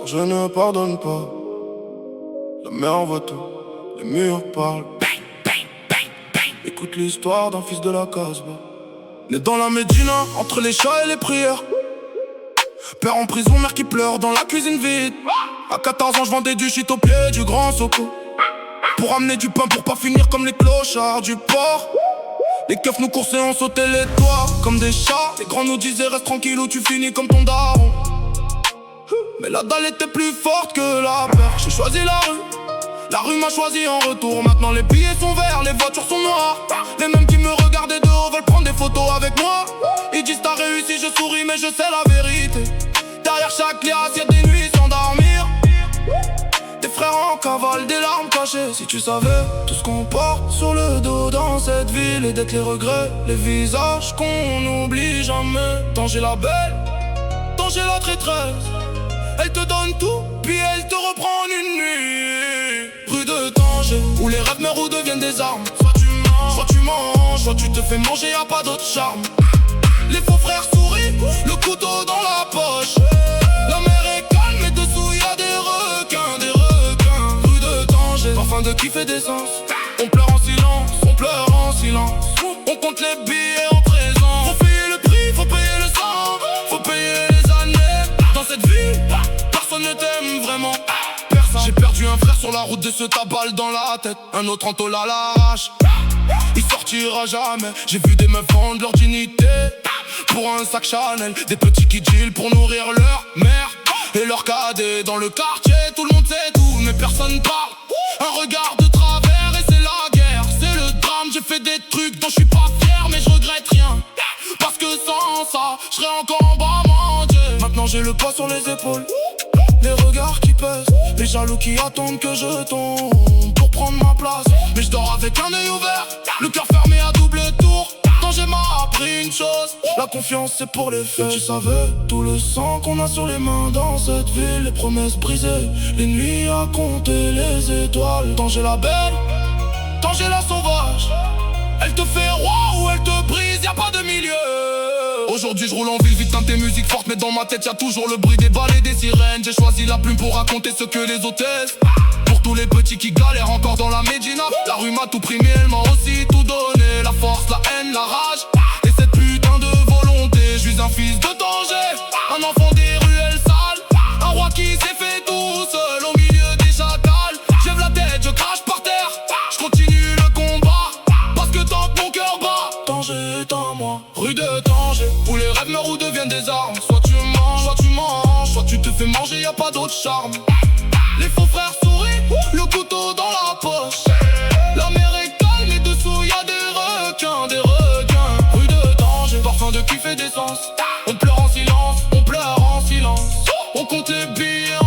je ne pardonne pas. La mer voit tout, les murs parlent. Écoute l'histoire d'un fils de la Casbah. Né dans la Médina, entre les chats et les prières. Père en prison, mère qui pleure dans la cuisine vide. À 14 ans, je vendais du shit au pied du grand Soko. Pour amener du pain, pour pas finir comme les clochards du port. Les keufs nous coursaient, on sautait les toits comme des chats. Les grands nous disaient reste tranquille ou tu finis comme ton daron. Mais la dalle était plus forte que la peur. J'ai choisi la rue m'a choisi en retour. Maintenant les billets sont verts, les voitures sont noires. Les mêmes qui me regardaient de haut veulent prendre des photos avec moi. Ils disent t'as réussi, je souris mais je sais la vérité. Derrière chaque liasse y'a des nuits sans dormir. Des frères en cavale, des larmes cachées. Si tu savais tout ce qu'on porte sur le dos dans cette ville. Et d'être les regrets, les visages qu'on n'oublie jamais. Danger la belle, danger la traîtresse. Elle te donne tout, puis elle te reprend en une nuit. Rue de Tanger, où les rêves meurent ou deviennent des armes. Soit tu manges, soit tu te fais manger, y'a pas d'autre charme. Les faux frères sourient, le couteau dans la poche. La mer est calme, mais dessous y'a des requins. Rue de Tanger, parfum de qui fait des sens. On pleure en silence, on pleure en silence. On compte les billets en présent. Faut payer le prix, faut payer le sang. Faut payer les années dans cette vie. Personne ne t'aime vraiment. J'ai perdu un frère sur la route de ce tabac dans la tête. Un autre en tôle à l'arrache. Il sortira jamais. J'ai vu des meufs vendre leur dignité pour un sac Chanel. Des petits qui deal pour nourrir leur mère et leur cadet. Dans le quartier tout le monde sait tout mais personne parle. Un regard de travers et c'est la guerre. C'est le drame, j'ai fait des trucs dont je suis pas fier. Mais je regrette rien, parce que sans ça je serais encore en bas manger. Maintenant j'ai le poids sur les épaules, les regards qui pèsent, les jaloux qui attendent que je tombe pour prendre ma place. Mais je dors avec un œil ouvert, le cœur fermé à double tour. Danger m'a appris une chose, la confiance c'est pour les faits. Tu savais tout le sang qu'on a sur les mains dans cette ville. Les promesses brisées, les nuits à compter les étoiles. Danger la belle, danger la sauvage. Elle te fait roi ou elle te brise, y'a pas de milieu. Aujourd'hui je roule en ville, vite teintée musique forte. Mais dans ma tête y'a toujours le bruit des balais, des sirènes. J'ai choisi la plume pour raconter ce que les hôtesses. Pour tous les petits qui galèrent encore dans la Médina. La rue m'a tout pris mais elle m'a aussi tout donné. La force, la haine, la rage et cette putain de volonté. Je suis un fils de danger, un enfant des ruelles sales. Un roi qui s'est fait tout seul au milieu des chacals. J'lève la tête, je crache par terre, je continue le combat. Parce que tant que mon cœur bat, danger est en moi. Rue de Tanger, où les rêves meurent ou deviennent des armes. Soit tu manges, soit tu te fais manger, y'a pas d'autre charme. Les faux frères sourient, le couteau dans la poche. La mer est calme et dessous y'a des requins. Rue de Tanger, parfum de qui fait des sens. On pleure en silence, on pleure en silence. On compte les billets